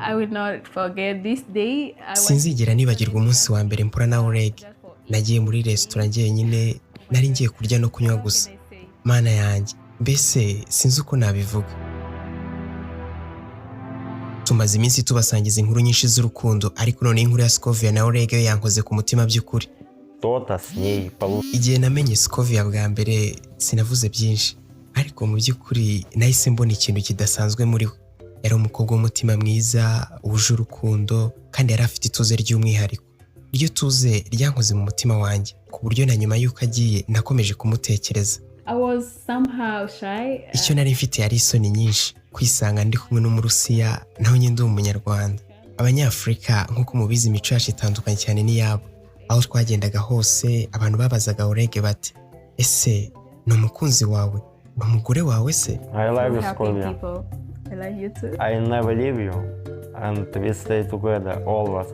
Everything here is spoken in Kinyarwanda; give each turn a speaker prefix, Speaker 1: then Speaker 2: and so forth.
Speaker 1: I will not forget this day.
Speaker 2: Sinzigera nibagirwa umunsi wa mbere mpura na Oleg. Nagiye muri resitora njyenyine, nari ngiye kurya no kunywa gusa. Mana yanjye, mbese sinzi uko nabivuga. Tumaze iminsi tubasangiza inkuru nyinshi z'urukundo, ariko none inkuru ya Scovia na Oleg yo yankoze ku mutima by'ukuri. Igihe namenye Scovia bwa mbere sinavuze byinshi, ariko mu by'ukuri nahise mbona ikintu kidasanzwe muri we. Yari umukobwa w'umutima mwiza, wuje urukundo, kandi yari afite ituze ry'umwihariko. Iryo tuze ryankoze mu mutima wanjye, ku buryo na nyuma y'uko agiye nakomeje kumutekereza. Icyo nari mfite yari isoni nyinshi, kwisanga ndi kumwe n'Umurusiya naho njye ndi Umunyarwanda. Abanyafurika nk'uko mubizi imico yacu itandukanye cyane n'iyabo. Aho twagendaga hose abantu babazaga Oleg bati, ese ni umukunzi wawe, ni umugore wawe se?
Speaker 3: I love you, Scovia.
Speaker 1: I love you too.
Speaker 3: I never leave you, and we stay together always.